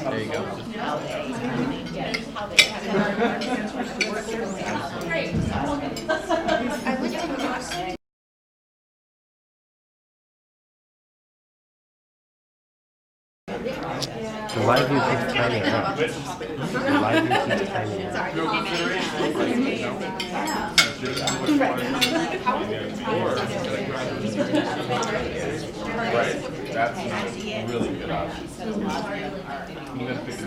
There you go. The live view keeps timing it up. The live view keeps timing it up. Right. That's not a really good option. You gotta pick it.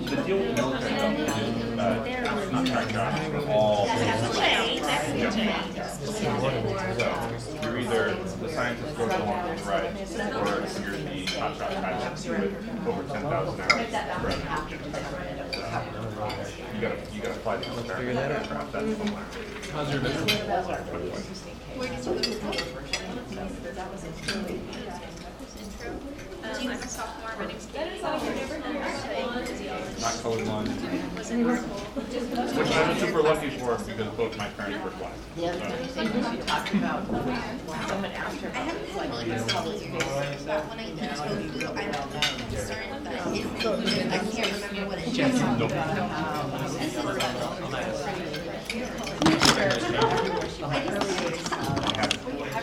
The deal with military not trying to all. You're either the scientist goes along for the ride, or you're the hotshot pilot with over 10,000 hours. You gotta fly the figure that out. That's the plan. How's your business? Where did you go to school? I'm a sophomore running skating. Not colored line. Which I'm super lucky for because both my parents were black. Yeah. Talking about someone after I haven't had really good college experience, but when I did go through, I'm concerned that I can't remember what it is.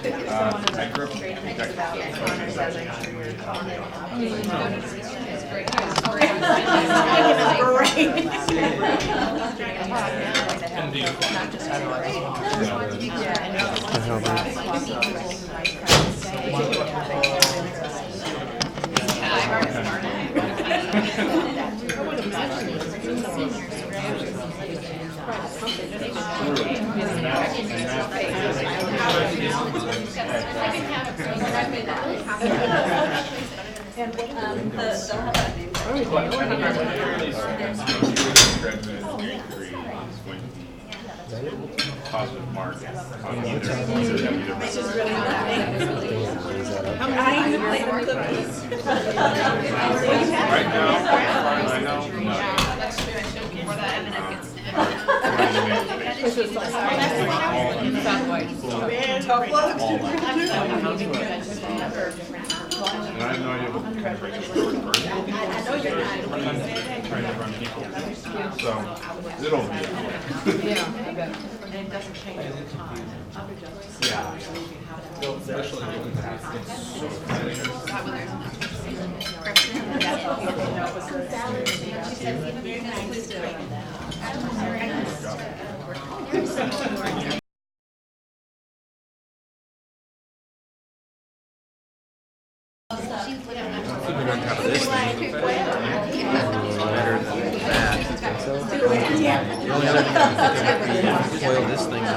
I grew up in Texas. Positive mark on either. Right now, as far as I know, no. And I have no idea what the regulatory first is. Trying to run people. So, it'll be. Yeah, I bet. And it doesn't change over time. Yeah. Especially Even on top of this thing, better than that. So, the only other thing I think would be coil this thing up.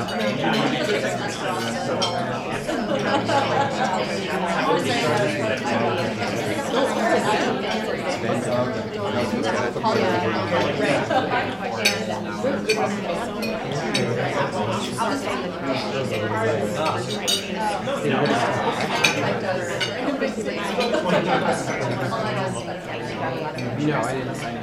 No, I didn't sign in.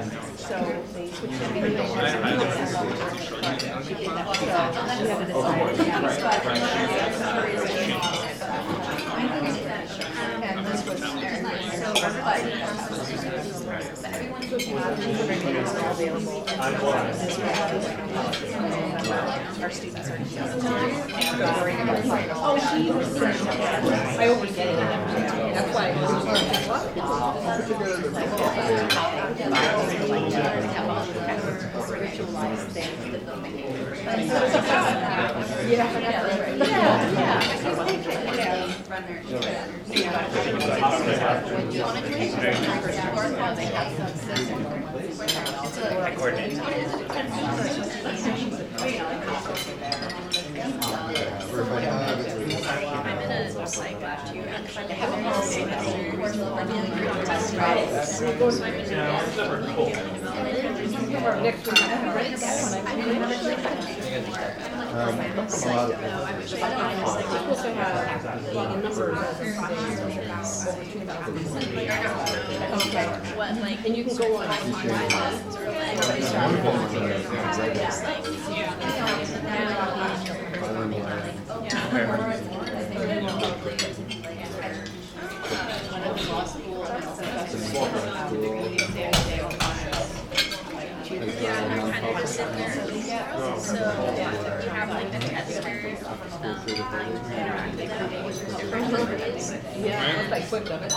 Our students are I always get it. That's why just like left you and tried to have a meeting. Next week. Supposed to have numbers over 2,000. Okay. What, like, And you can go on. so you have like the testers, Yeah, it's like quick of it.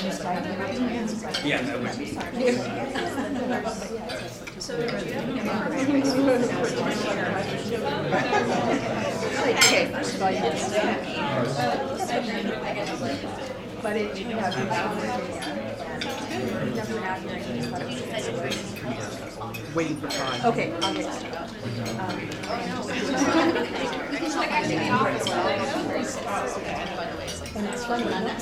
just like email. Yeah, that would be. Okay, first of all, you didn't say that. But it should have Waiting for time. okay, I'll get it. And it's funny, on that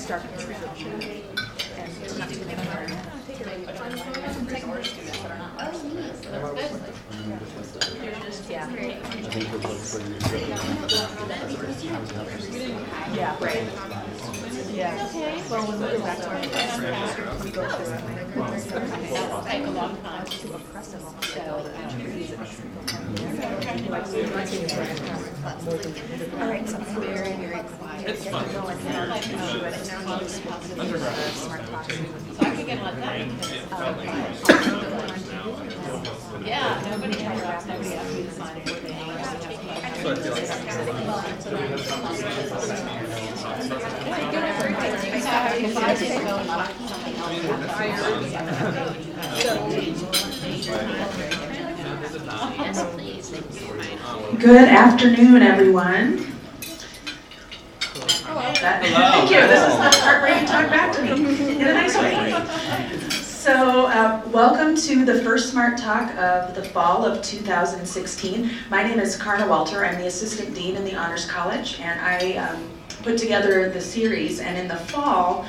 start and it's not too hard. Yeah. Yeah, right. Yeah. Well, when we go back to our we go through it. It'll take a long time to oppress them all. So, all right, so I'm very, very quiet. It's fun. So I can get on that. Yeah, nobody ever asked me to sign it for the Good afternoon, everyone. Thank you. This is the part where you talk back to me in a nice way. So, welcome to the first Smart Talk of the fall of 2016. My name is Karna Walter. I'm the Assistant Dean in the Honors College, and I put together the series. And in the fall,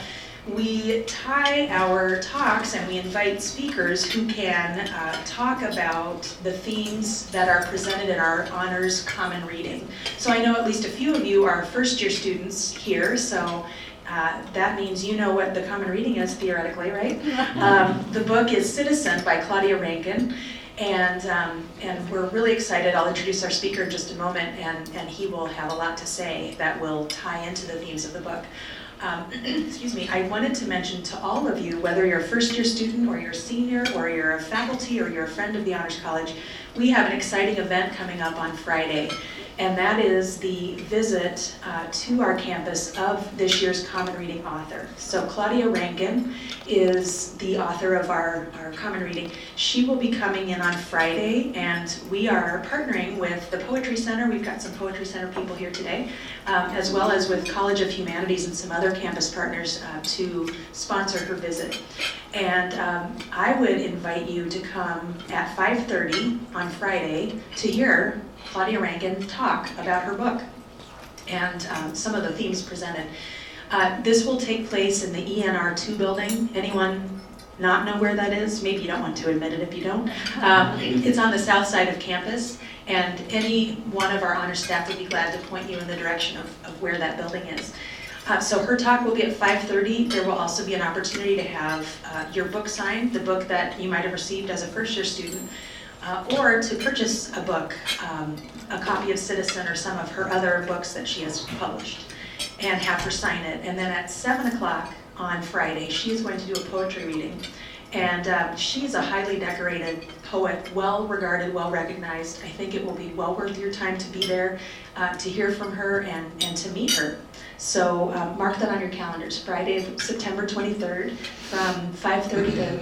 we tie our talks and we invite speakers who can talk about the themes that are presented in our Honors Common Reading. So I know at least a few of you are first-year students here, so that means you know what the Common Reading is theoretically, right? The book is Citizen by Claudia Rankin, and we're really excited. I'll introduce our speaker in just a moment, and he will have a lot to say that will tie into the themes of the book. Excuse me, I wanted to mention to all of you, whether you're a first-year student or you're a senior or you're a faculty or you're a friend of the Honors College, we have an exciting event coming up on Friday. and that is the visit to our campus of this year's Common Reading author. So Claudia Rankin is the author of our Common Reading. She will be coming in on Friday, and we are partnering with the Poetry Center. We've got some Poetry Center people here today, as well as with College of Humanities and some other campus partners to sponsor her visit. And I would invite you to come at 5:30 on Friday to hear Claudia Rankin talk about her book and some of the themes presented. This will take place in the ENR 2 building. Anyone not know where that is? Maybe you don't want to admit it if you don't. It's on the south side of campus, and any one of our honor staff would be glad to point you in the direction of where that building is. So her talk will be at 5:30. There will also be an opportunity to have your book signed, the book that you might have received as a first-year student, or to purchase a book, a copy of Citizen or some of her other books that she has published, and have her sign it. And then at 7 o'clock on Friday, she is going to do a poetry reading. And she's a highly decorated poet, well-regarded, well-recognized. I think it will be well worth your time to be there, to hear from her and to meet her. So mark that on your calendars, Friday, September 23rd, from 5:30 to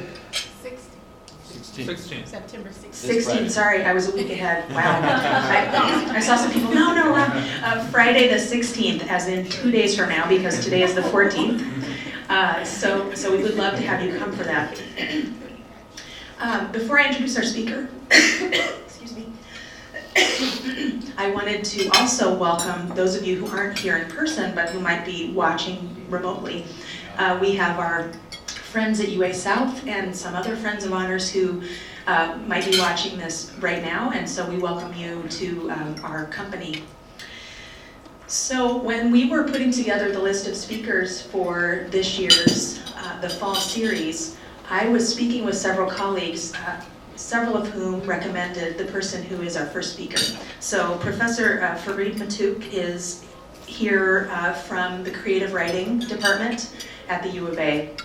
16. September 16th. 16, sorry, I was a week ahead. Wow. I saw some people, no, Friday the 16th, as in 2 days from now, because today is the 14th. So we would love to have you come for that. Before I introduce our speaker, excuse me, I wanted to also welcome those of you who aren't here in person, but who might be watching remotely. We have our friends at UA South and some other friends of honors who might be watching this right now, and so we welcome you to our company. So when we were putting together the list of speakers for this year's the fall series, I was speaking with several colleagues, several of whom recommended the person who is our first speaker. So Professor Farid Matuk is here from the Creative Writing Department at the U of A.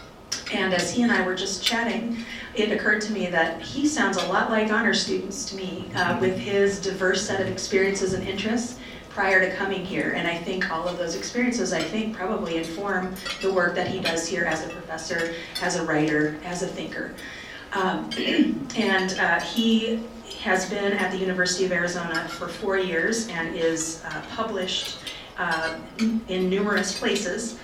And as he and I were just chatting, it occurred to me that he sounds a lot like honor students to me, with his diverse set of experiences and interests prior to coming here. And I think all of those experiences, probably inform the work that he does here as a professor, as a writer, as a thinker. He has been at the University of Arizona for 4 years and is published in numerous places.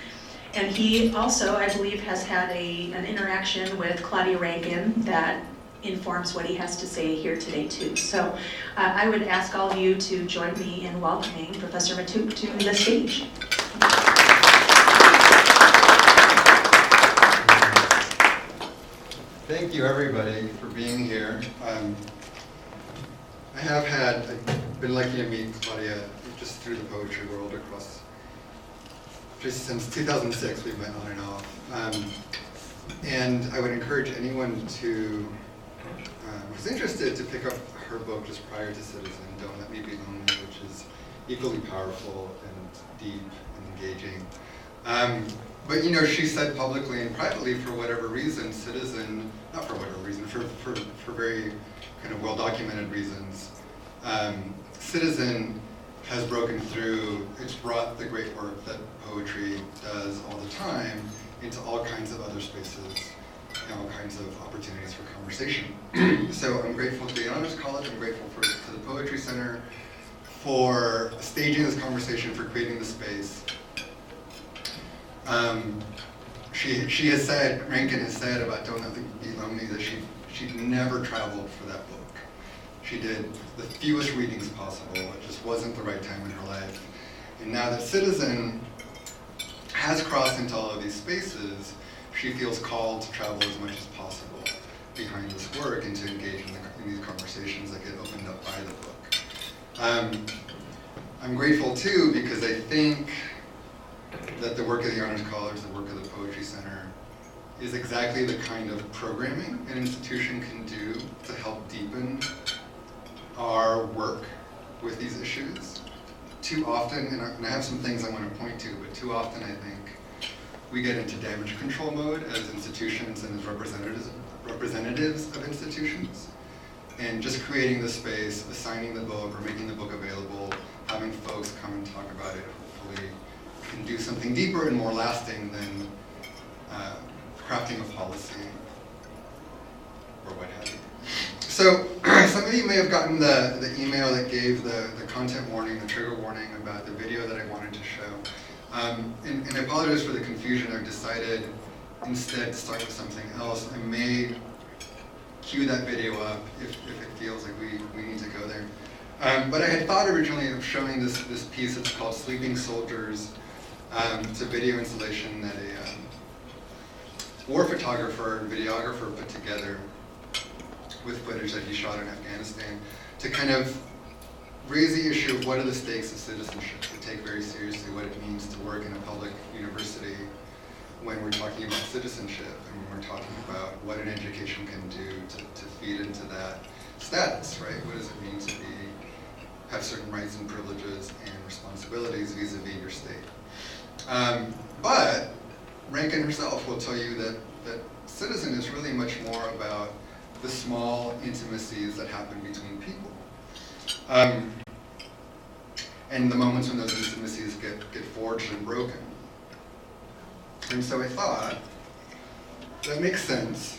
And he also, I believe, has had an interaction with Claudia Rankin that informs what he has to say here today too. So I would ask all of you to join me in welcoming Professor Matuk to the stage. Thank you everybody for being here. I've been lucky to meet Claudia just through the poetry world just since 2006 we've met on and off. And I would encourage anyone who's interested to pick up her book just prior to Citizen, Don't Let Me Be Lonely, which is equally powerful and deep and engaging. But she said publicly and privately, for whatever reason, Citizen, not for whatever reason, for very kind of well-documented reasons, Citizen has broken through. It's brought the great work that poetry does all the time into all kinds of other spaces and all kinds of opportunities for conversation. So I'm grateful to the Honors College, I'm grateful to the Poetry Center for staging this conversation, for creating the space. Rankin has said about Don't Let Me Be Lonely that she never traveled for that book. She did the fewest readings possible. It just wasn't the right time in her life. And now that Citizen has crossed into all of these spaces, she feels called to travel as much as possible behind this work and to engage in these conversations that get opened up by the book. I'm grateful too because I think that the work of the Honors College, the work of the Poetry Center, is exactly the kind of programming an institution can do to help deepen our work with these issues. Too often, and I have some things I want to point to, but too often I think we get into damage control mode as institutions and as representatives of institutions. And just creating the space, assigning the book, or making the book available having folks come and talk about it hopefully can do something deeper and more lasting than crafting a policy or what have you. So some of you may have gotten the email that gave the content warning, the trigger warning about the video that I wanted to show. And I apologize for the confusion. I've decided instead to start with something else. I may cue that video up if it feels like we need to go there. But I had thought originally of showing this piece. It's called Sleeping Soldiers. It's a video installation that a war photographer and videographer put together with footage that he shot in Afghanistan to kind of raise the issue of what are the stakes of citizenship, to take very seriously what it means to work in a public university when we're talking about citizenship and when we're talking about what an education can do to feed into that status, right? What does it mean to have certain rights and privileges and responsibilities vis-a-vis your state? But Rankin herself will tell you that citizen is really much more about the small intimacies that happen between people. And the moments when those intimacies get forged and broken. And so I thought, that makes sense.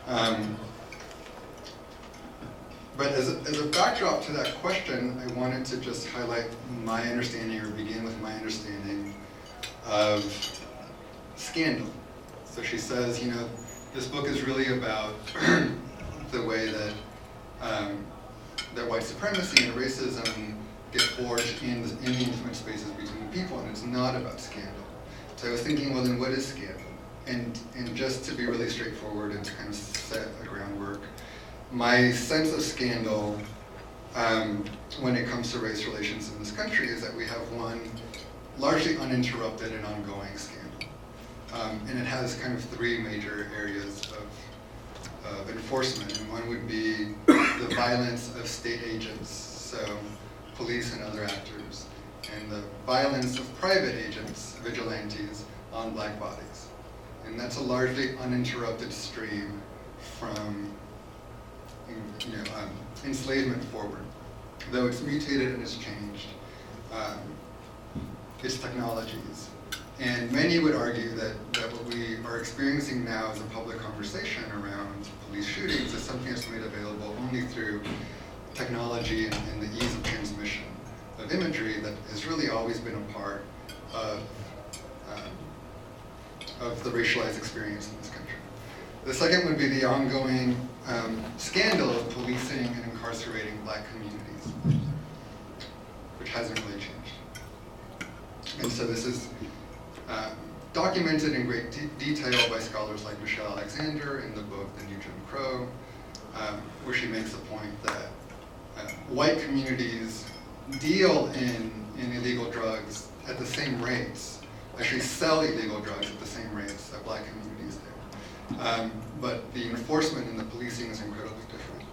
But as a backdrop to that question, I wanted to just highlight my understanding, or begin with my understanding of scandal. So she says, this book is really about the way that white supremacy and racism get forged in the intimate spaces between people, and it's not about scandal. So I was thinking, well, then what is scandal? And just to be really straightforward and to kind of set a groundwork, my sense of scandal when it comes to race relations in this country is that we have one largely uninterrupted and ongoing scandal. And it has kind of three major areas of enforcement. And one would be the violence of state agents, so police and other actors, and the violence of private agents, vigilantes, on black bodies. And that's a largely uninterrupted stream from enslavement forward. Though it's mutated and it's changed, its technologies. And many would argue that what we are experiencing now as a public conversation around police shootings is something that's made available only through technology and the ease of transmission of imagery that has really always been a part of the racialized experience in this country. The second would be the ongoing scandal of policing and incarcerating black communities, which hasn't really changed. And so this is documented in great detail by scholars like Michelle Alexander in the book The New Jim Crow, where she makes the point that white communities deal in illegal drugs at the same rates, actually sell illegal drugs at the same rates that black communities do. But the enforcement and the policing is incredibly different.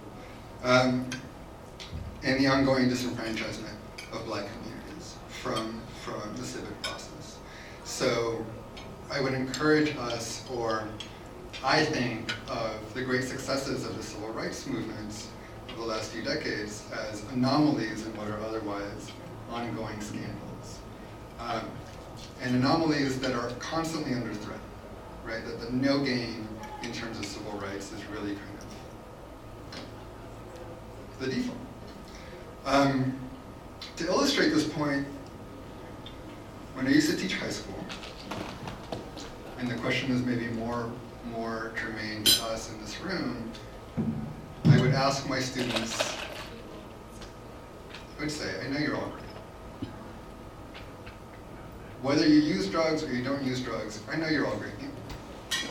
And the ongoing disenfranchisement of black communities from the civic process. So I would encourage us, or I think of the great successes of the civil rights movements of the last few decades as anomalies in what are otherwise ongoing scandals. And anomalies that are constantly under threat, right? That the no gain in terms of civil rights is really kind of the default. To illustrate this point, when I used to teach high school, and the question is maybe more germane to us in this room, I would ask my students, I would say, I know you're all great. Whether you use drugs or you don't use drugs, I know you're all great people.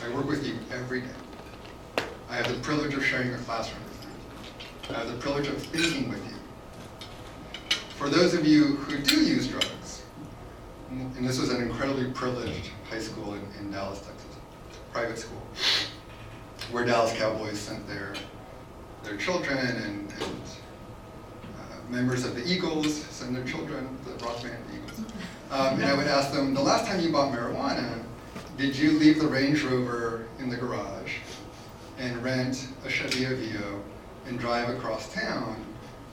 I work with you every day. I have the privilege of sharing a classroom with you. I have the privilege of thinking with you. For those of you who do use drugs, and this was an incredibly privileged high school in Dallas, Texas, private school, where Dallas Cowboys sent their children and members of the Eagles send their children, the rock band Eagles. And I would ask them, the last time you bought marijuana, did you leave the Range Rover in the garage and rent a Chevy Aveo and drive across town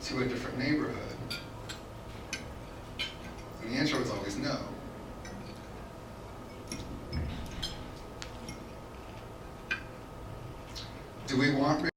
to a different neighborhood And the answer was always no. Do we want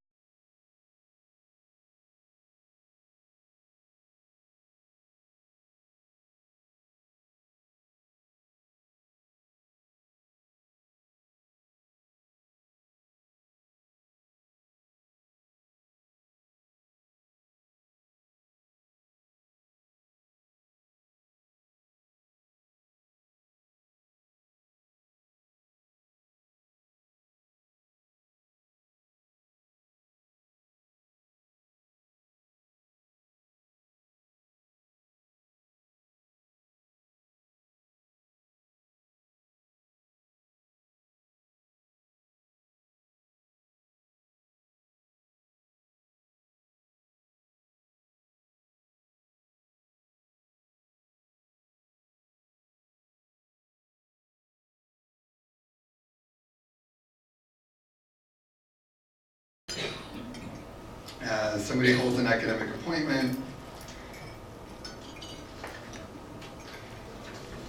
somebody holds an academic appointment?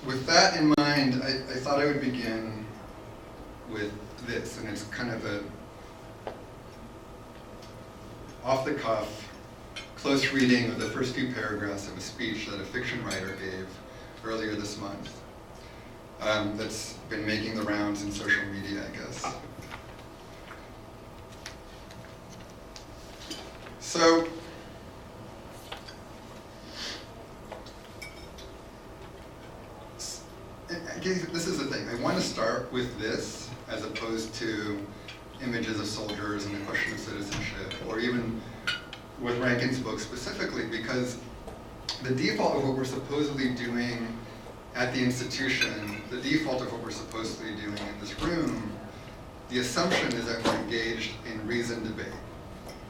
With that in mind, I thought I would begin with this, and it's kind of a off-the-cuff, close reading of the first few paragraphs of a speech that a fiction writer gave earlier this month. That's been making the rounds in social media, I guess. So, I guess this is the thing. I want to start with this as opposed to images of soldiers and the question of citizenship, or even with Rankin's book specifically, because the default of what we're supposedly doing at the institution, the default of what we're supposedly doing in this room, the assumption is that we're engaged in reasoned debate,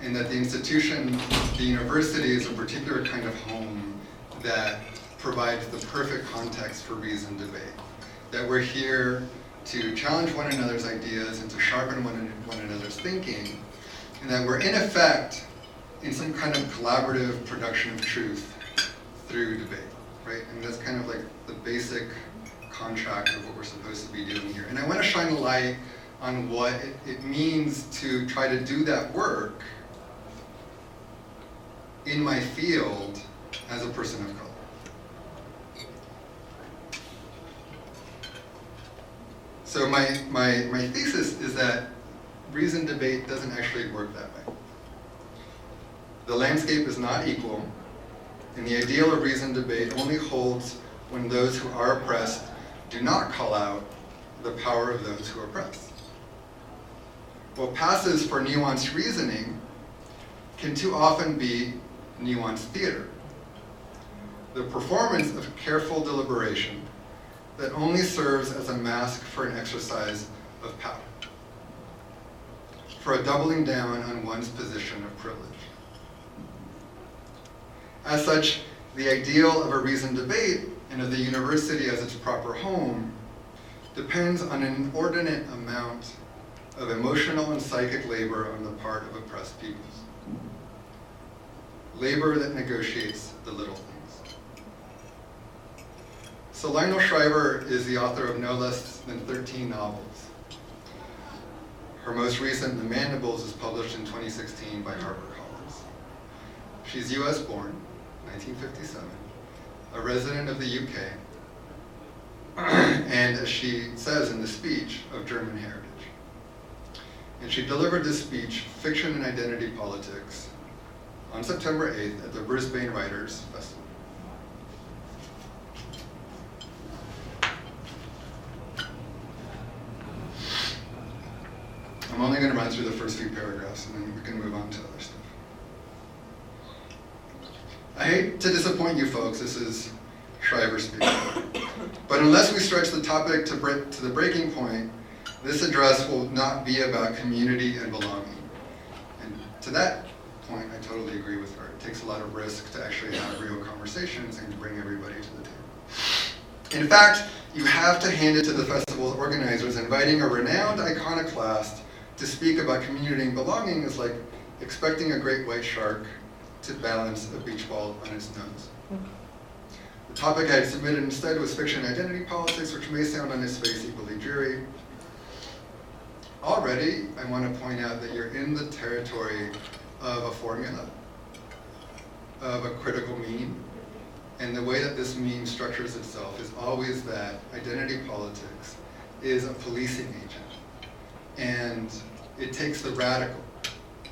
and that the institution, the university, is a particular kind of home that provides the perfect context for reasoned debate. That we're here to challenge one another's ideas and to sharpen one another's thinking, and that we're in effect in some kind of collaborative production of truth through debate, right? And that's kind of like the basic contract of what we're supposed to be doing here. And I want to shine a light on what it means to try to do that work in my field as a person of color. So my thesis is that reasoned debate doesn't actually work that way. The landscape is not equal, and the ideal of reasoned debate only holds when those who are oppressed do not call out the power of those who oppress. What passes for nuanced reasoning can too often be nuanced theater, the performance of careful deliberation that only serves as a mask for an exercise of power, for a doubling down on one's position of privilege. As such, the ideal of a reasoned debate and of the university as its proper home depends on an inordinate amount of emotional and psychic labor on the part of oppressed peoples. Labor that negotiates the little things. So Lionel Shriver is the author of no less than 13 novels. Her most recent, The Mandibles, is published in 2016 by HarperCollins. She's US born, 1957, a resident of the UK, and as she says in the speech, of German heritage. And she delivered this speech, Fiction and Identity Politics, on September 8th at the Brisbane Writers Festival. I'm only going to run through the first few paragraphs and then we can move on to other stuff. I hate to disappoint you folks, this is Shriver speaking. But unless we stretch the topic to the breaking point, this address will not be about community and belonging. And to that point, I totally agree with her. It takes a lot of risk to actually have real conversations and to bring everybody to the table. In fact, you have to hand it to the festival's organizers. Inviting a renowned iconoclast to speak about community and belonging is like expecting a great white shark to balance a beach ball on its nose. The topic I had submitted instead was fiction identity politics, which may sound on its face equally dreary. Already, I want to point out that you're in the territory of a formula, of a critical meme, and the way that this meme structures itself is always that identity politics is a policing agent. And it takes the radical,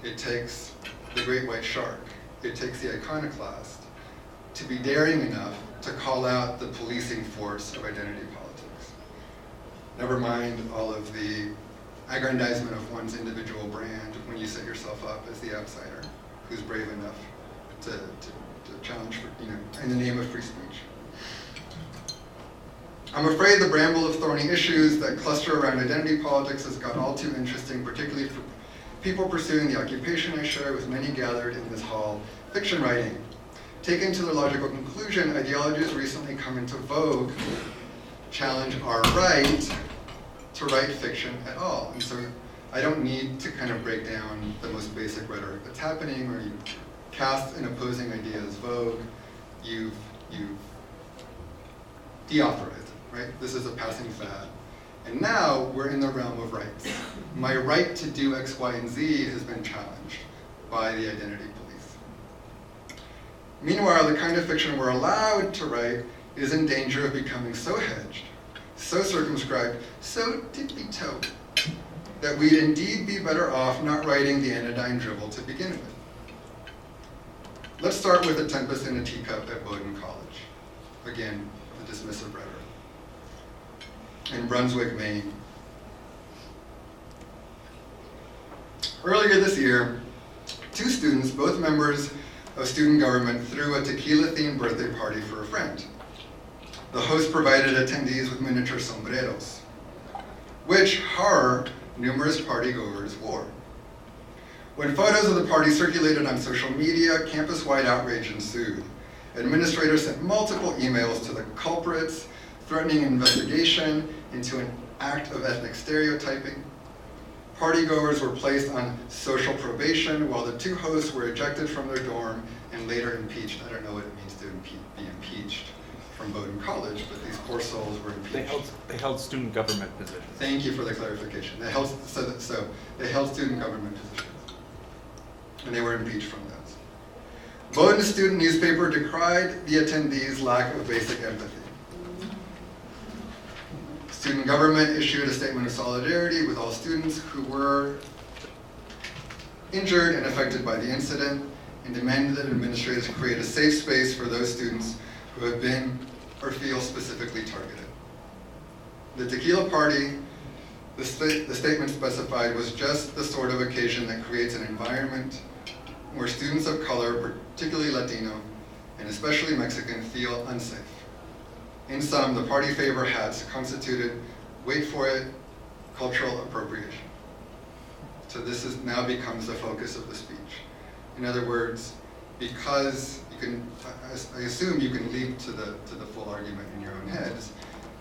it takes the great white shark, it takes the iconoclast to be daring enough to call out the policing force of identity politics. Never mind all of the aggrandizement of one's individual brand when you set yourself up as the outsider who's brave enough to challenge, in the name of free speech. I'm afraid the bramble of thorny issues that cluster around identity politics has got all too interesting, particularly for people pursuing the occupation I share with many gathered in this hall, fiction writing. Taken to the logical conclusion, ideologies recently come into vogue, challenge our right to write fiction at all. And so I don't need to kind of break down the most basic rhetoric that's happening, where you cast an opposing idea as vogue, you've deauthorized it, right? This is a passing fad. And now we're in the realm of rights. My right to do X, Y, and Z has been challenged by the identity police. Meanwhile, the kind of fiction we're allowed to write is in danger of becoming so hedged, so circumscribed, so tippy-toe, that we'd indeed be better off not writing the anodyne dribble to begin with. Let's start with A Tempest in a Teacup at Bowdoin College. Again, the dismissive rhetoric. In Brunswick, Maine. Earlier this year, 2 students, both members of student government, threw a tequila-themed birthday party for a friend. The host provided attendees with miniature sombreros, which, horror, numerous partygoers wore. When photos of the party circulated on social media, campus-wide outrage ensued. Administrators sent multiple emails to the culprits, threatening an investigation into an act of ethnic stereotyping. Partygoers were placed on social probation, while the 2 hosts were ejected from their dorm and later impeached. I don't know what it means to be impeached from Bowdoin College, but these poor souls were impeached. They held student government positions. Thank you for the clarification. They held student government positions, and they were impeached from those. Bowdoin student newspaper decried the attendees' lack of basic empathy. Student government issued a statement of solidarity with all students who were injured and affected by the incident, and demanded that administrators create a safe space for those students who have been or feel specifically targeted. The tequila party, the statement specified, was just the sort of occasion that creates an environment where students of color, particularly Latino, and especially Mexican, feel unsafe. In sum, the party favor hats constituted, wait for it, cultural appropriation. So this now becomes the focus of the speech. In other words, because you can, I assume you can leap to the full argument in your own heads,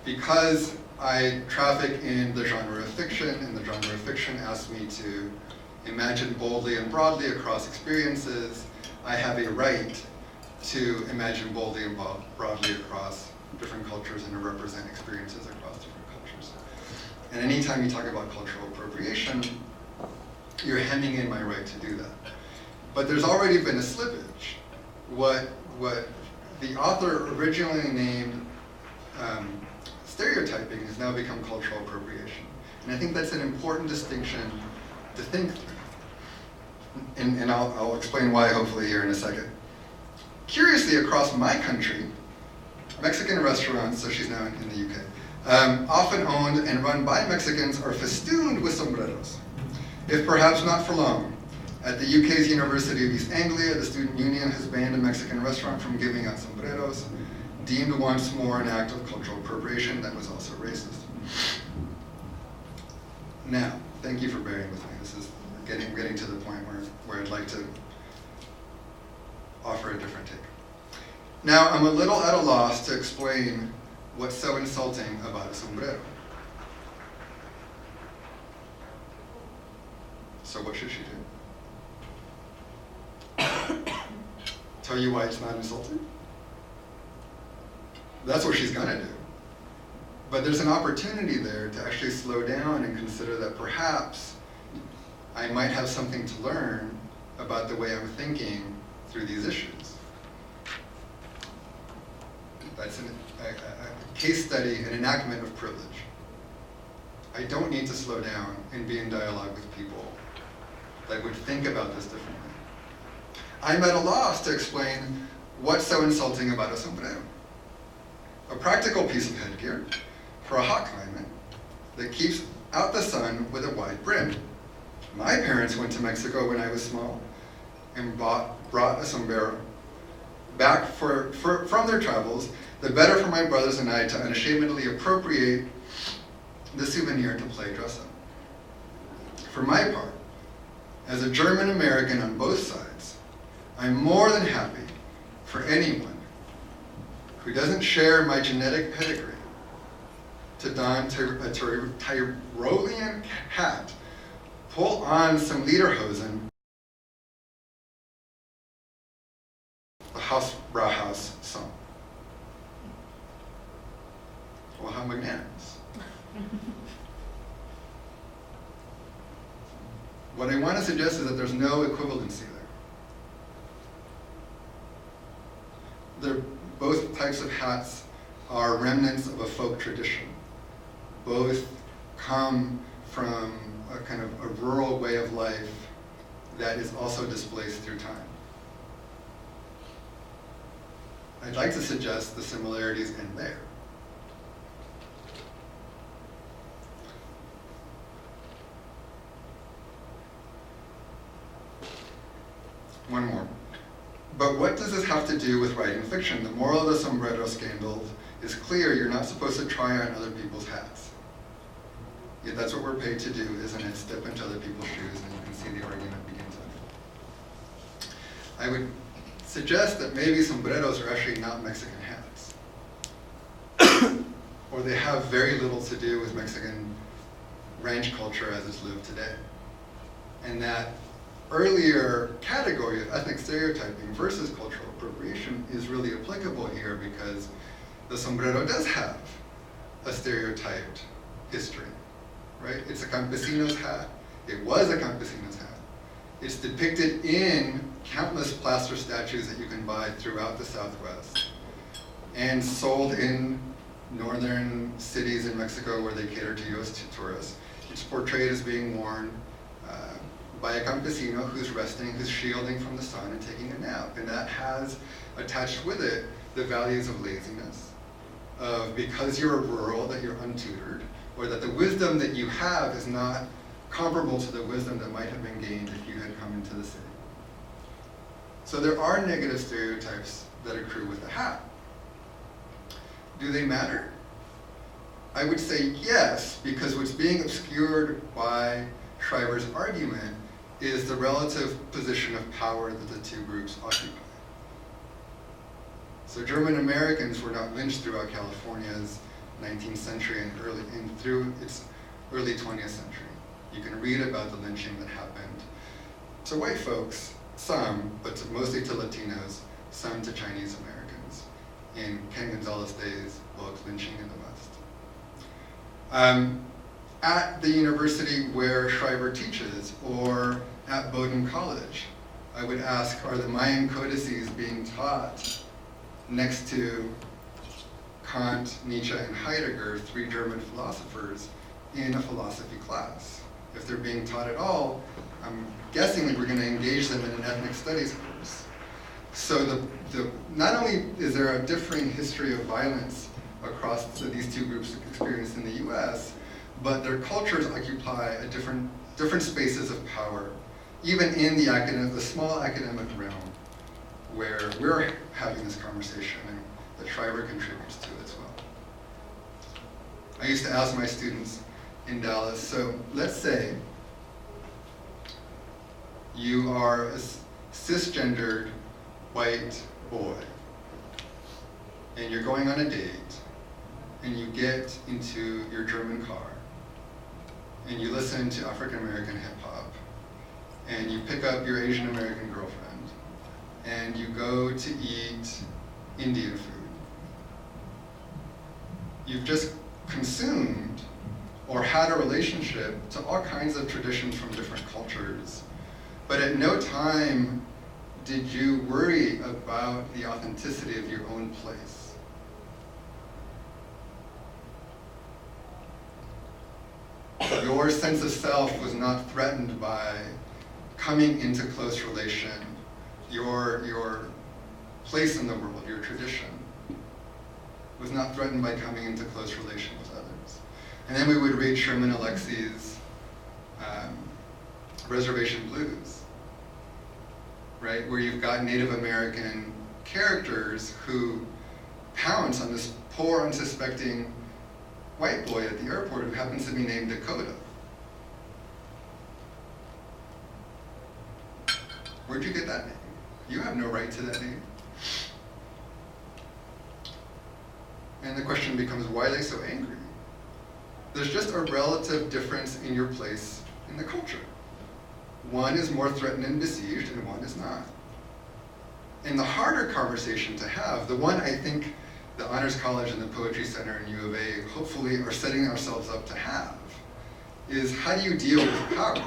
because I traffic in the genre of fiction, and the genre of fiction asks me to imagine boldly and broadly across experiences, I have a right to imagine boldly and broadly across different cultures and to represent experiences across different cultures. And anytime you talk about cultural appropriation, you're hemming in my right to do that. But there's already been a slippage. What the author originally named stereotyping has now become cultural appropriation. And I think that's an important distinction to think through. And I'll explain why hopefully here in a second. Curiously, across my country, Mexican restaurants, so she's now in the UK, often owned and run by Mexicans, are festooned with sombreros. If perhaps not for long. At the UK's University of East Anglia, the student union has banned a Mexican restaurant from giving out sombreros, deemed once more an act of cultural appropriation that was also racist. Now, thank you for bearing with me. This is getting to the point where I'd like to offer a different take. Now, I'm a little at a loss to explain what's so insulting about a sombrero. So what should she do? Tell you why it's not insulting? That's what she's gonna do. But there's an opportunity there to actually slow down and consider that perhaps I might have something to learn about the way I'm thinking through these issues. That's a case study, an enactment of privilege. I don't need to slow down and be in dialogue with people that would think about this differently. I'm at a loss to explain what's so insulting about a sombrero, a practical piece of headgear for a hot climate that keeps out the sun with a wide brim. My parents went to Mexico when I was small and brought a sombrero back from their travels, the better for my brothers and I to unashamedly appropriate the souvenir to play dress up. For my part, as a German American on both sides, I'm more than happy for anyone who doesn't share my genetic pedigree to don a Tyrolean hat, pull on some lederhosen, the Hausbrauhaus song. Well, how magnanimous. What I want to suggest is that there's no equivalency there. Both types of hats are remnants of a folk tradition. Both come from a kind of a rural way of life that is also displaced through time. I'd like to suggest the similarities end there. One more. But what does this have to do with writing fiction? The moral of the sombrero scandal is clear. You're not supposed to try on other people's hats. Yet that's what we're paid to do, isn't it? Step into other people's shoes, and you can see the argument begins with. I would suggest that maybe sombreros are actually not Mexican hats. Or they have very little to do with Mexican ranch culture as it's lived today. And that earlier category of ethnic stereotyping versus cultural appropriation is really applicable here because the sombrero does have a stereotyped history, right? It's a campesino's hat. It was a campesino's hat. It's depicted in countless plaster statues that you can buy throughout the Southwest and sold in northern cities in Mexico where they cater to U.S. tourists. It's portrayed as being worn by a campesino who's resting, who's shielding from the sun and taking a nap. And that has attached with it the values of laziness, of because you're rural, that you're untutored, or that the wisdom that you have is not comparable to the wisdom that might have been gained if you had come into the city. So there are negative stereotypes that accrue with the hat. Do they matter? I would say yes, because what's being obscured by Schreiber's argument is the relative position of power that the two groups occupy. So German Americans were not lynched throughout California's 19th century and through its early 20th century. You can read about the lynching that happened to white folks, some, but mostly to Latinos, some to Chinese Americans in Ken Gonzalez Day's book, Lynching in the West. At the university where Schreiber teaches, or at Bowdoin College, I would ask, are the Mayan codices being taught next to Kant, Nietzsche, and Heidegger, three German philosophers, in a philosophy class? If they're being taught at all, I'm guessing that we're going to engage them in an ethnic studies course. So not only is there a differing history of violence across these two groups experienced in the US, but their cultures occupy a different spaces of power, even in the small academic realm where we're having this conversation and that Schreiber contributes to as well. I used to ask my students in Dallas, so let's say you are a cisgendered white boy and you're going on a date and you get into your German car and you listen to African American hip hop and you pick up your Asian American girlfriend and you go to eat Indian food. you've just consumed or had a relationship to all kinds of traditions from different cultures, but at no time did you worry about the authenticity of your own place. Your sense of self was not threatened by coming into close relation, your place in the world, your tradition, was not threatened by coming into close relation with others. And then we would read Sherman Alexi's Reservation Blues, right? Where you've got Native American characters who pounce on this poor, unsuspecting white boy at the airport who happens to be named Dakota. Where'd you get that name? You have no right to that name. And the question becomes, why are they so angry? There's just a relative difference in your place in the culture. One is more threatened and besieged, and one is not. And the harder conversation to have, the one I think the Honors College and the Poetry Center and U of A hopefully are setting ourselves up to have, is how do you deal with power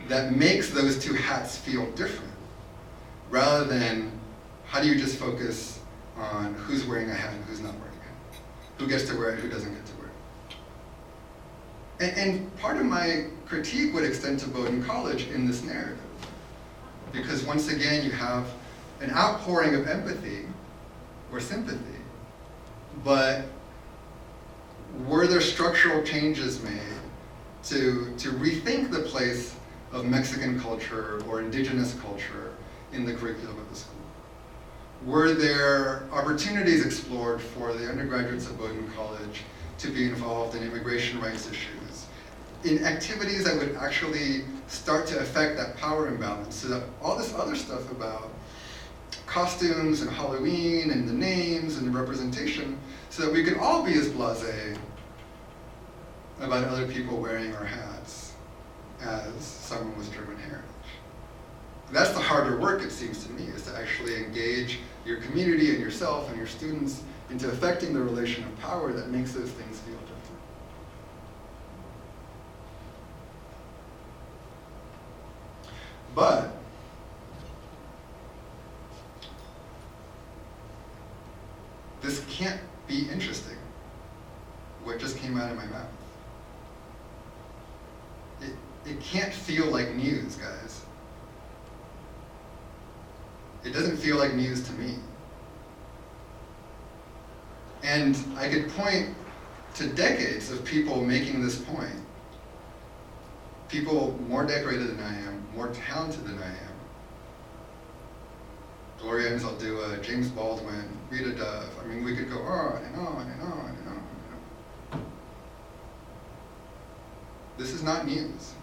that makes those two hats feel different, rather than how do you just focus on who's wearing a hat and who's not wearing a hat, who gets to wear it, who doesn't get to wear it. And part of my critique would extend to Bowdoin College in this narrative, because once again you have an outpouring of empathy or sympathy, but were there structural changes made to rethink the place of Mexican culture or indigenous culture in the curriculum of the school? Were there opportunities explored for the undergraduates of Bowdoin College to be involved in immigration rights issues, in activities that would actually start to affect that power imbalance, so that all this other stuff about costumes and Halloween and the names and the representation, so that we could all be as blasé about other people wearing our hats as someone with German heritage. That's the harder work, it seems to me, is to actually engage your community and yourself and your students into affecting the relation of power that makes those things feel different. But this can't be interesting, what just came out of my mouth. It can't feel like news, guys. It doesn't feel like news to me. And I could point to decades of people making this point. People more decorated than I am, more talented than I am. Gloria Anzaldúa, James Baldwin, Rita Dove. I mean, we could go on and on and on and on and on. This is not news,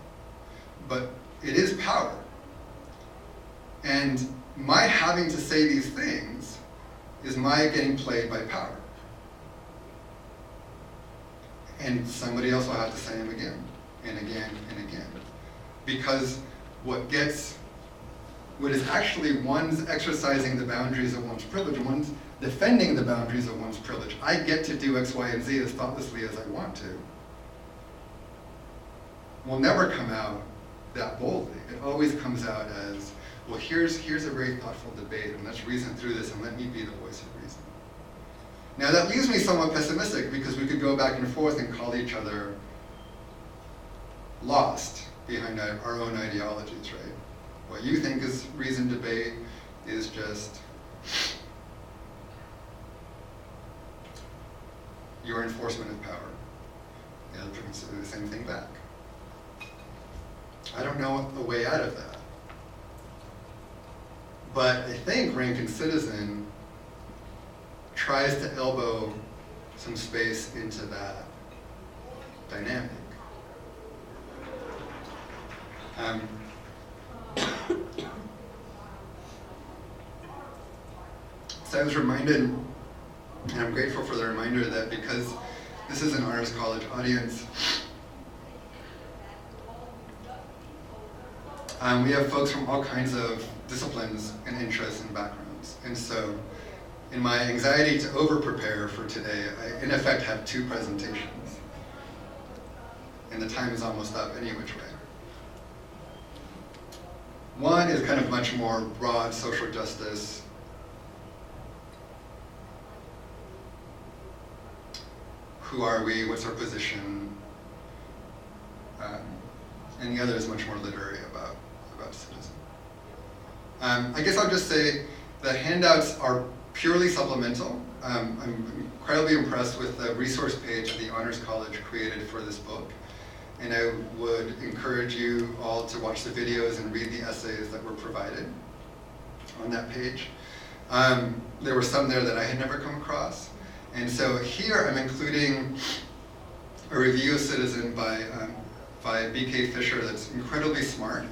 but it is power. And my having to say these things is my getting played by power. And somebody else will have to say them again and again and again. Because what is actually one's exercising the boundaries of one's privilege, and one's defending the boundaries of one's privilege. I get to do X, Y, and Z as thoughtlessly as I want to. Will never come out that boldly. It always comes out as, well, here's a very thoughtful debate, and let's reason through this, and let me be the voice of reason. Now that leaves me somewhat pessimistic, because we could go back and forth and call each other lost behind our own ideologies, right? What you think is reasoned debate is just your enforcement of power. The other person says the same thing back. I don't know a way out of that. But I think Rankin Citizen tries to elbow some space into that dynamic. So I was reminded, and I'm grateful for the reminder, that because this is an Honors College audience, we have folks from all kinds of disciplines and interests and backgrounds. And so in my anxiety to over-prepare for today, I in effect have 2 presentations. And the time is almost up any which way. One is kind of much more broad social justice. Who are we? What's our position? And the other is much more literary about citizen. I guess I'll just say the handouts are purely supplemental. I'm incredibly impressed with the resource page that the Honors College created for this book. And I would encourage you all to watch the videos and read the essays that were provided on that page. There were some there that I had never come across. And so here I'm including a review of Citizen by B.K. Fisher that's incredibly smart,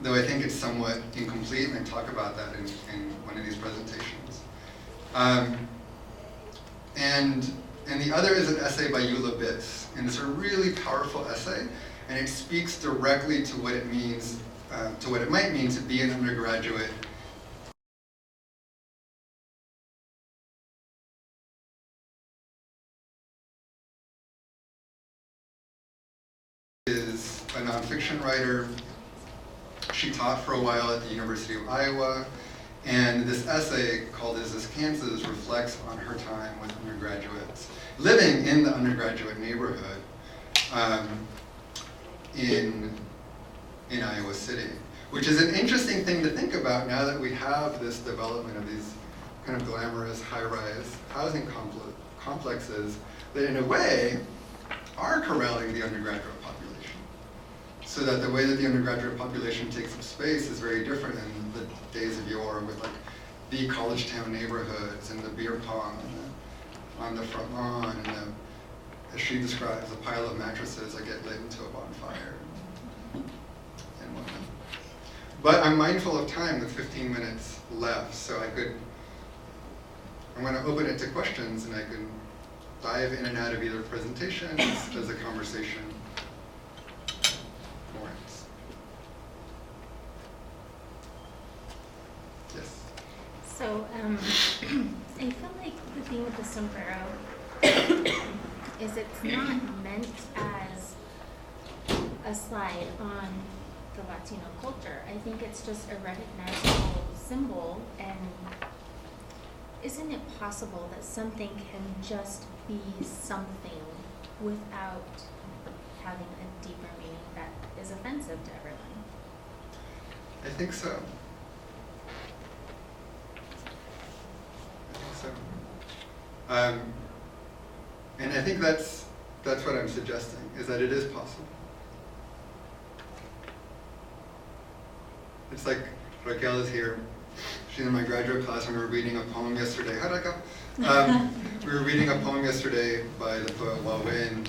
though I think it's somewhat incomplete, and I talk about that in one of these presentations. And the other is an essay by Eula Biss, and it's a really powerful essay, and it speaks directly to what it means, to what it might mean to be an undergraduate is a nonfiction writer. She taught for a while at the University of Iowa, and this essay called Is This Kansas reflects on her time with undergraduates, living in the undergraduate neighborhood in Iowa City, which is an interesting thing to think about now that we have this development of these kind of glamorous high-rise housing complexes that in a way are corralling the undergraduate population. So that the way that the undergraduate population takes up space is very different than the days of yore with like the college town neighborhoods and the beer pong on the front lawn and as she describes, a pile of mattresses that get lit into a bonfire and whatnot. But I'm mindful of time with 15 minutes left, so I'm going to open it to questions and I can dive in and out of either presentations as a conversation warrants. Yes? So, I feel like the thing with the sombrero is it's not meant as a slide on the Latino culture. I think it's just a recognizable symbol, and isn't it possible that something can just be something without having a deeper meaning that is offensive to everyone? I think so. And I think that's what I'm suggesting, is that it is possible. It's like Raquel is here. She's in my graduate class and we were reading a poem yesterday. How'd I go? We were reading a poem yesterday by the poet Wa Win,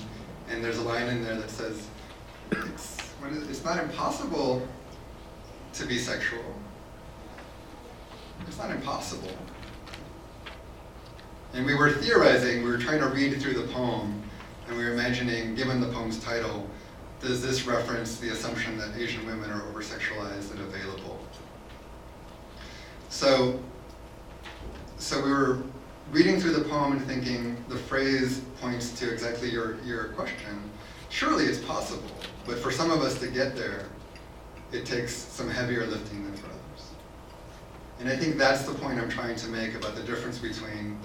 and there's a line in there that says, it's not impossible to be sexual. It's not impossible. And we were theorizing, we were trying to read through the poem, and we were imagining, given the poem's title, does this reference the assumption that Asian women are over-sexualized and available? So we were reading through the poem and thinking, the phrase points to exactly your question. Surely it's possible, but for some of us to get there, it takes some heavier lifting than for others. And I think that's the point I'm trying to make about the difference between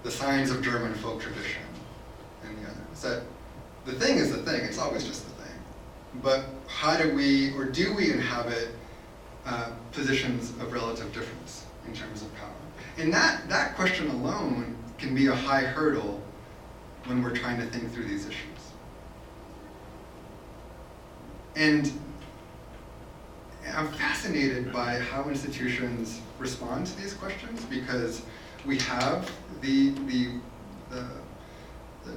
the signs of German folk tradition and the other. Is that the thing is the thing, it's always just the thing. But how do we inhabit positions of relative difference in terms of power? And that question alone can be a high hurdle when we're trying to think through these issues. And I'm fascinated by how institutions respond to these questions, because we have the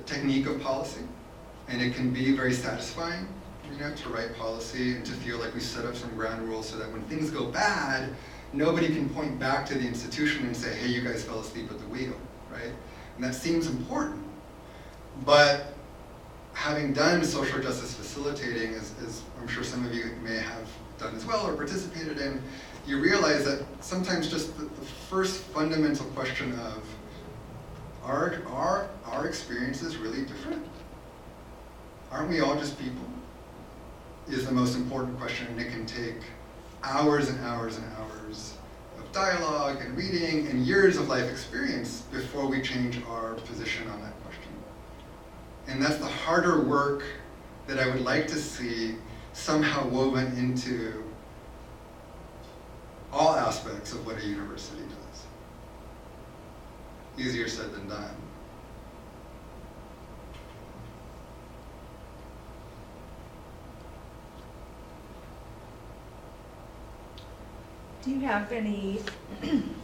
technique of policy, and it can be very satisfying, to write policy and to feel like we set up some ground rules so that when things go bad, nobody can point back to the institution and say, hey, you guys fell asleep at the wheel, right? And that seems important. But having done social justice facilitating, as I'm sure some of you may have done as well or participated in, you realize that sometimes just the first fundamental question of, are our experiences really different? Aren't we all just people? Is the most important question, and it can take hours and hours and hours of dialogue and reading and years of life experience before we change our position on that question. And that's the harder work that I would like to see somehow woven into all aspects of what a university does. Easier said than done. Do you have any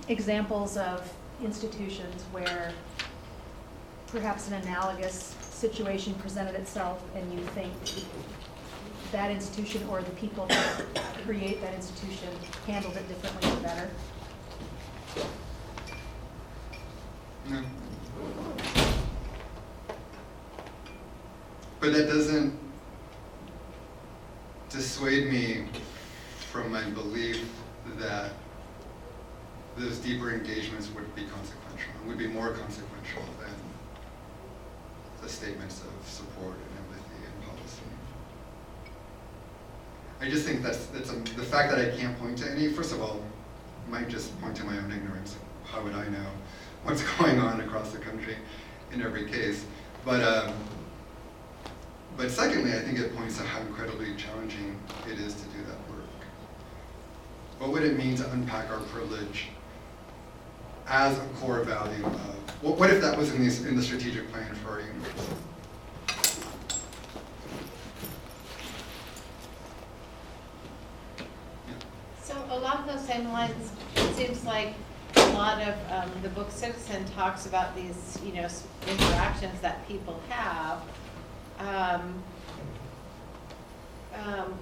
examples of institutions where perhaps an analogous situation presented itself and you think that institution or the people that create that institution handled it differently or better? No. But that doesn't dissuade me from my belief that those deeper engagements would be consequential, and would be more consequential than the statements of support and empathy and policy. I just think the fact that I can't point to any, first of all, might just point to my own ignorance. How would I know what's going on across the country in every case? But secondly, I think it points to how incredibly challenging it is to do that work. What would it mean to unpack our privilege as a core value of, what if that was in the strategic plan for our university? So along those same lines, it seems like a lot of the book Citizen talks about these, interactions that people have,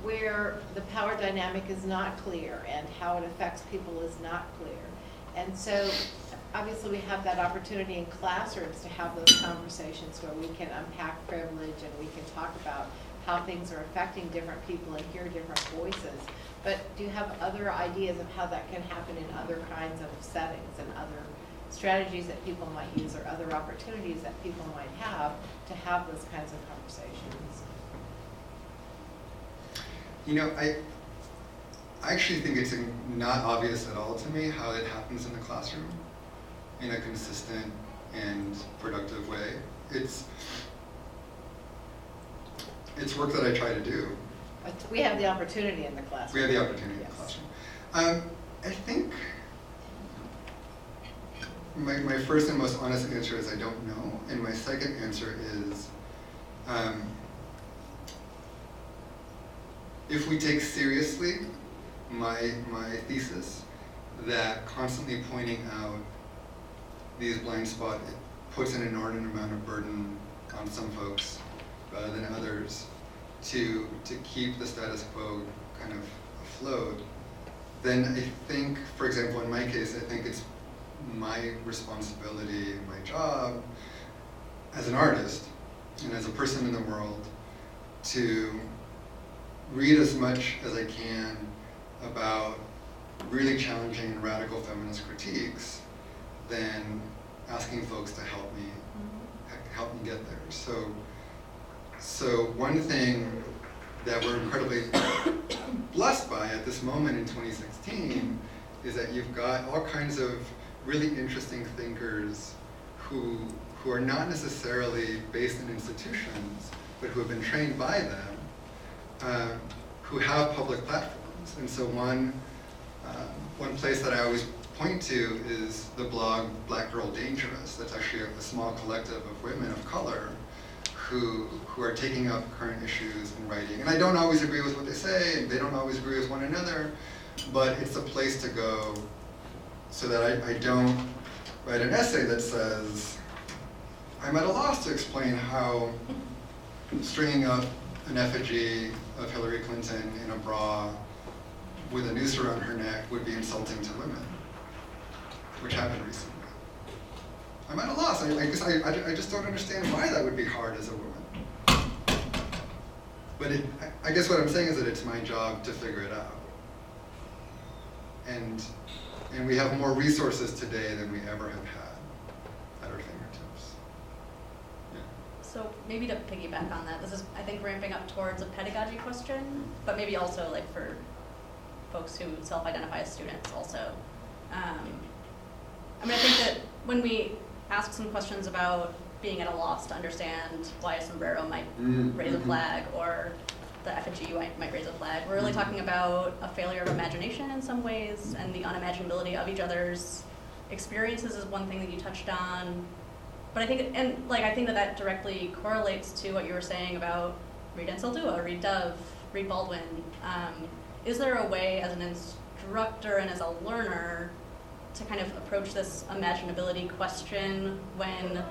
where the power dynamic is not clear and how it affects people is not clear. And so obviously we have that opportunity in classrooms to have those conversations where we can unpack privilege and we can talk about how things are affecting different people and hear different voices. But do you have other ideas of how that can happen in other kinds of settings and other strategies that people might use or other opportunities that people might have to have those kinds of conversations? I actually think it's not obvious at all to me how it happens in the classroom in a consistent and productive way. It's work that I try to do. But we have the opportunity in the classroom. We have the opportunity in the classroom. I think my first and most honest answer is I don't know, and my second answer is if we take seriously my thesis that constantly pointing out these blind spots puts an inordinate amount of burden on some folks rather than others to keep the status quo kind of afloat, then I think, for example, in my case, I think it's my responsibility, my job as an artist and as a person in the world to read as much as I can about really challenging and radical feminist critiques than asking folks to help me get there. So one thing that we're incredibly blessed by at this moment in 2016 is that you've got all kinds of really interesting thinkers who are not necessarily based in institutions, but who have been trained by them, who have public platforms. And so one place that I always point to is the blog Black Girl Dangerous. That's actually a small collective of women of color who are taking up current issues and writing. And I don't always agree with what they say, and they don't always agree with one another, but it's a place to go so that I don't write an essay that says, I'm at a loss to explain how stringing up an effigy of Hillary Clinton in a bra with a noose around her neck would be insulting to women, which happened recently. I'm at a loss. I just don't understand why that would be hard as a woman. But I guess what I'm saying is that it's my job to figure it out. And we have more resources today than we ever have had at our fingertips. Yeah. So maybe to piggyback on that, this is, I think, ramping up towards a pedagogy question, but maybe also like for folks who self-identify as students also. I mean, I think that when we ask some questions about being at a loss to understand why a sombrero might raise a flag or the effigy might raise a flag, we're really talking about a failure of imagination in some ways, and the unimaginability of each other's experiences is one thing that you touched on. But I think, and like, I think that directly correlates to what you were saying about read Ansel Dua, read Dove, read Baldwin. Is there a way as an instructor and as a learner to kind of approach this imaginability question when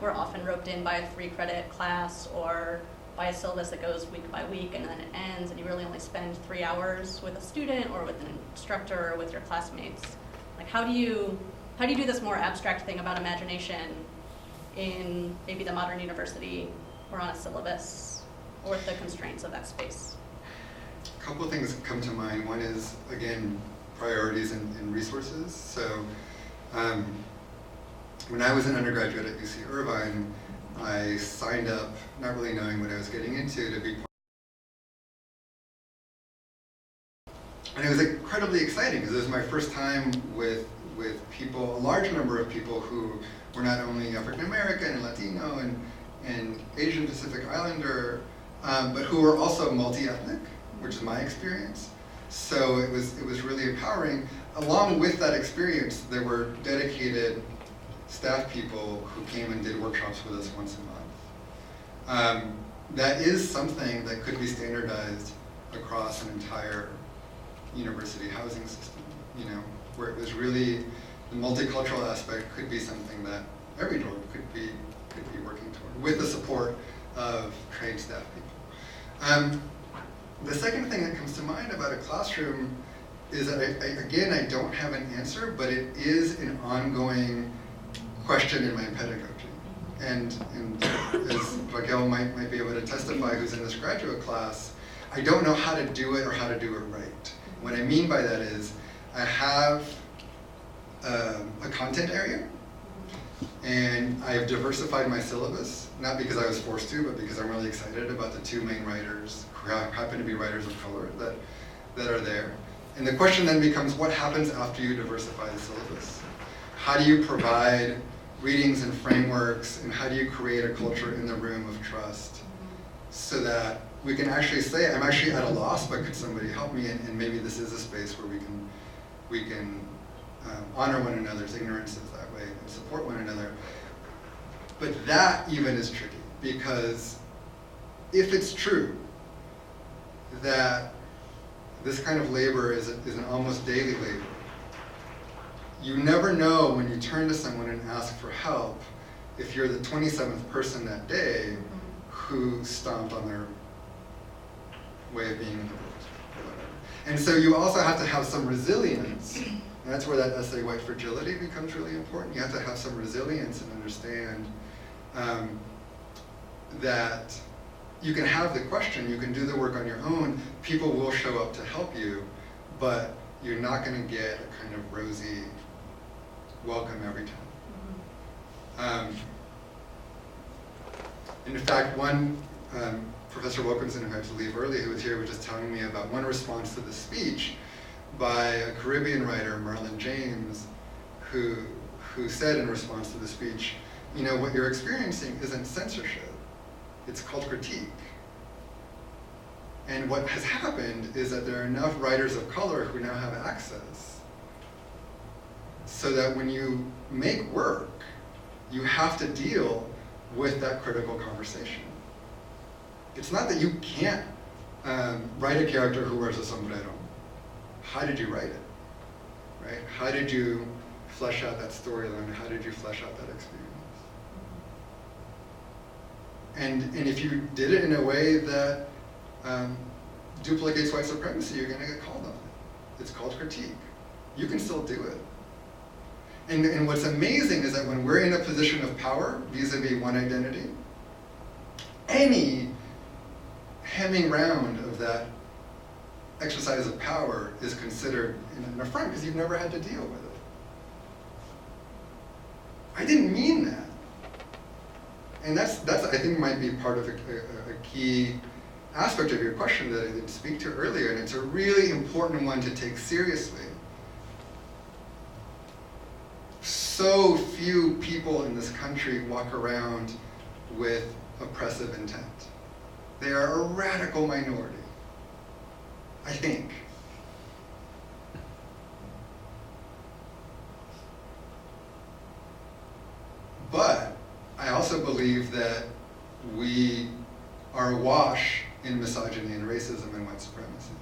we're often roped in by a 3-credit class or by a syllabus that goes week by week and then it ends and you really only spend 3 hours with a student or with an instructor or with your classmates? Like, how do you do this more abstract thing about imagination in maybe the modern university or on a syllabus or with the constraints of that space? A couple of things come to mind. One is, again, priorities and resources. So when I was an undergraduate at UC Irvine, I signed up not really knowing what I was getting into to be part. And it was incredibly exciting because it was my first time with people, a large number of people who were not only African American and Latino and Asian Pacific Islander, but who were also multi-ethnic, which is my experience. So it was really empowering. Along with that experience, there were dedicated staff people who came and did workshops with us once a month. That is something that could be standardized across an entire university housing system, where it was really, the multicultural aspect could be something that every dorm could be working toward, with the support of trained staff people. The second thing that comes to mind about a classroom is that, I don't have an answer, but it is an ongoing question in my pedagogy. And as Raquel might be able to testify, who's in this graduate class, I don't know how to do it or how to do it right. What I mean by that is, I have a content area, and I have diversified my syllabus, not because I was forced to, but because I'm really excited about the 2 main writers who happen to be writers of color that are there. And the question then becomes, what happens after you diversify the syllabus? How do you provide readings and frameworks, and how do you create a culture in the room of trust so that we can actually say, I'm actually at a loss, but could somebody help me? And maybe this is a space where we can honor one another's ignorances that way and support one another. But that even is tricky, because if it's true that this kind of labor is an almost daily labor, you never know when you turn to someone and ask for help if you're the 27th person that day who stomped on their way of being in the world or whatever. And so you also have to have some resilience. And that's where that essay, White Fragility, becomes really important. You have to have some resilience and understand that you can have the question, you can do the work on your own, people will show up to help you, but you're not going to get a kind of rosy welcome every time. And in fact, one Professor Wilkinson, who had to leave early, who was here, was just telling me about one response to the speech by a Caribbean writer, Marlon James, who said in response to the speech, what you're experiencing isn't censorship, it's called critique. And what has happened is that there are enough writers of color who now have access so that when you make work, you have to deal with that critical conversation. It's not that you can't write a character who wears a sombrero. How did you write it, right? How did you flesh out that storyline? How did you flesh out that experience? And if you did it in a way that duplicates white supremacy, you're going to get called on it. It's called critique. You can still do it. And what's amazing is that when we're in a position of power, vis-a-vis one identity, any hemming round of that exercise of power is considered an affront because you've never had to deal with it. I didn't mean that. And that's I think might be part of a key aspect of your question that I didn't speak to earlier, and it's a really important one to take seriously. So few people in this country walk around with oppressive intent. They are a radical minority, I think. But I also believe that we are awash in misogyny and racism and white supremacy.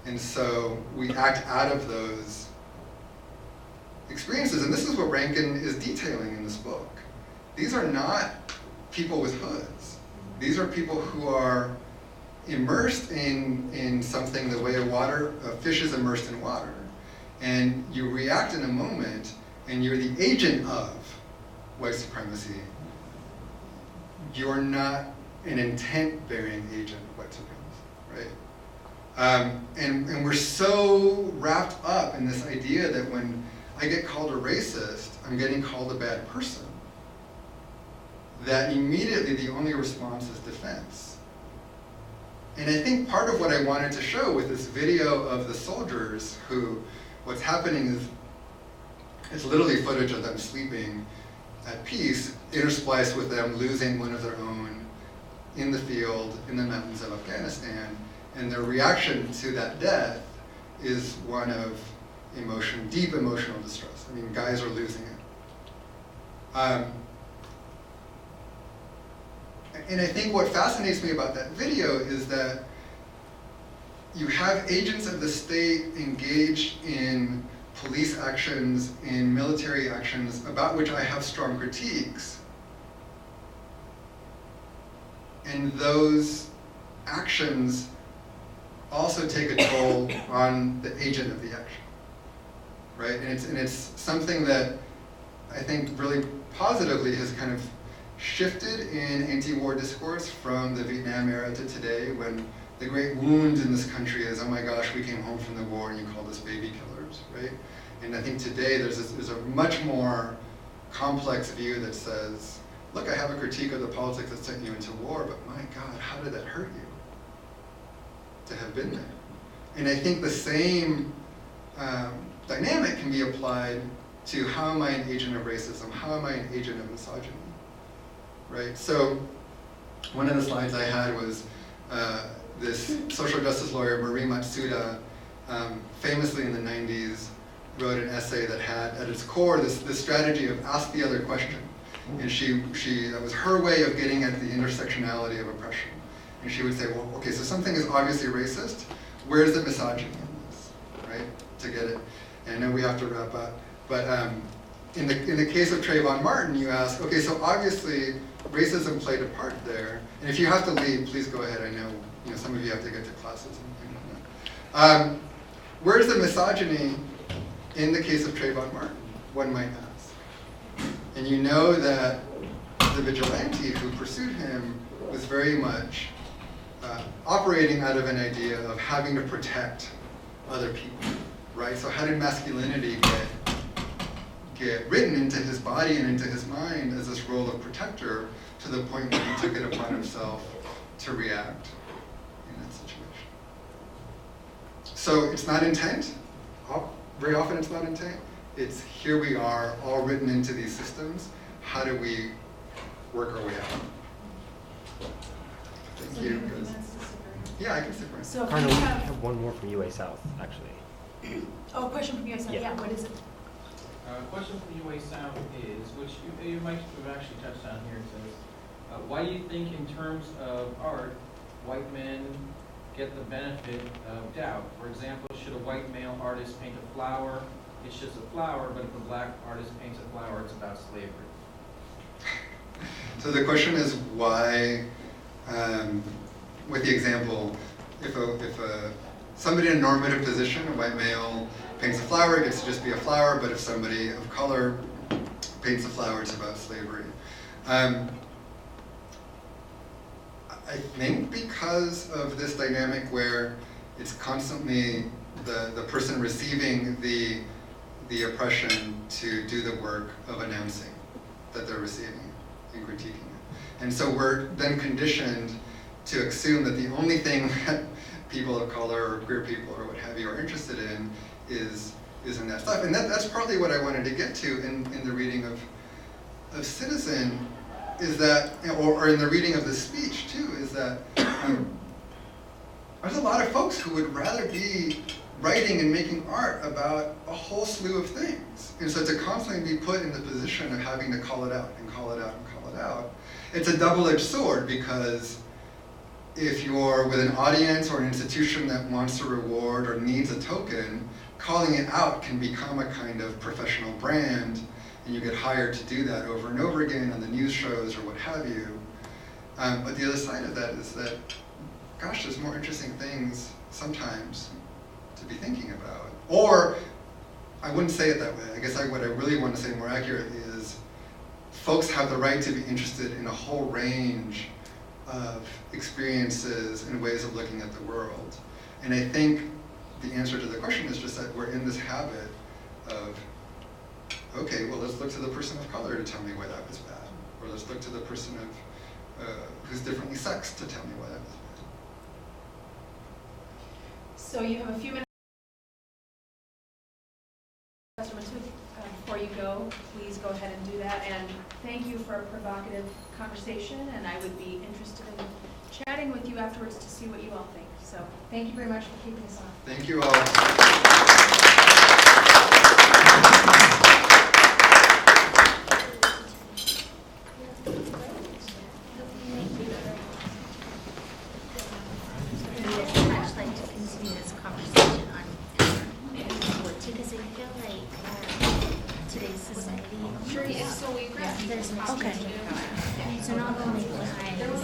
And so we act out of those experiences, and this is what Rankin is detailing in this book. These are not people with hoods. These are people who are immersed in something the way a fish is immersed in water. And you react in a moment, and you're the agent of white supremacy. You're not an intent-bearing agent of white supremacy, right? And we're so wrapped up in this idea that when I get called a racist, I'm getting called a bad person, that immediately the only response is defense. And I think part of what I wanted to show with this video of the soldiers who, what's happening is, it's literally footage of them sleeping at peace, interspliced with them losing one of their own in the field, in the mountains of Afghanistan, and their reaction to that death is one of emotion, deep emotional distress. I mean, guys are losing it. And I think what fascinates me about that video is that you have agents of the state engaged in police actions, in military actions, about which I have strong critiques. And those actions also take a toll on the agent of the action, right? And it's something that I think really positively has kind of shifted in anti-war discourse from the Vietnam era to today, when the great wound in this country is, oh my gosh, we came home from the war and you called us baby killers, right? And I think today there's a much more complex view that says, look, I have a critique of the politics that sent you into war, but my God, how did that hurt you to have been there? And I think the same dynamic can be applied to how am I an agent of racism, how am I an agent of misogyny, right? So one of the slides I had was this social justice lawyer, Marie Matsuda, famously in the 90s, wrote an essay that had at its core this strategy of ask the other question. And that was her way of getting at the intersectionality of oppression. And she would say, well, okay, so something is obviously racist. Where's the misogyny in this, right? To get it. And I know we have to wrap up. But in the case of Trayvon Martin, you ask, okay, so obviously racism played a part there. And if you have to leave, please go ahead. I know some of you have to get to classes and whatnot. Where's the misogyny in the case of Trayvon Martin, one might ask? And you know that the vigilante who pursued him was very much operating out of an idea of having to protect other people, right? So how did masculinity get written into his body and into his mind as this role of protector, to the point where he took it upon himself to react in that situation? So it's not intent. Very often it's not intent. It's here we are, all written into these systems. How do we work our way out? Thank you. Yeah, I can stick around. So if Carnel, you we have, have one more from UA South, actually. oh, question from you, yeah, what is it? Question from UA South is, which you might have actually touched on here, it says, why do you think in terms of art, white men get the benefit of doubt? For example, should a white male artist paint a flower? It's just a flower, but if a black artist paints a flower, it's about slavery. So the question is why, with the example, if somebody in a normative position, a white male, paints a flower, it gets to just be a flower, but if somebody of color paints a flower, it's about slavery. I think because of this dynamic where it's constantly the person receiving the oppression to do the work of announcing that they're receiving and critiquing it. And so we're then conditioned to assume that the only thing that people of color or queer people or what have you are interested in is in that stuff. And that's partly what I wanted to get to in the reading of Citizen, is that, or in the reading of the speech too, is that there's a lot of folks who would rather be writing and making art about a whole slew of things. And so to constantly be put in the position of having to call it out and call it out and call it out, it's a double-edged sword, because if you're with an audience or an institution that wants to reward or needs a token, calling it out can become a kind of professional brand, and you get hired to do that over and over again on the news shows or what have you. But the other side of that is that, gosh, there's more interesting things sometimes to be thinking about. Or, I wouldn't say it that way. I guess what I really want to say more accurately is, folks have the right to be interested in a whole range of experiences and ways of looking at the world. And I think the answer to the question is just that we're in this habit of, okay, well, let's look to the person of color to tell me why that was bad. Or let's look to the person of who's differently sexed to tell me why that was bad. So you have a few minutes. Mr. Matuk, before you go, please go ahead and do that. And thank you for a provocative conversation, and I would be interested in chatting with you afterwards to see what you all think. So thank you very much for keeping us on. Thank you all. I'd like to continue this conversation on because I feel like today's society, there's no okay. So not only can I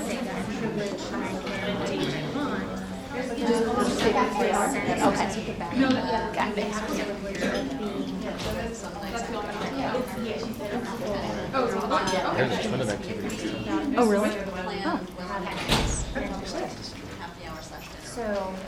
say that I'm privileged and I can do what I want, there's also this sense that they have the privilege of being There's a ton of activities. Oh, really? have the hour session. So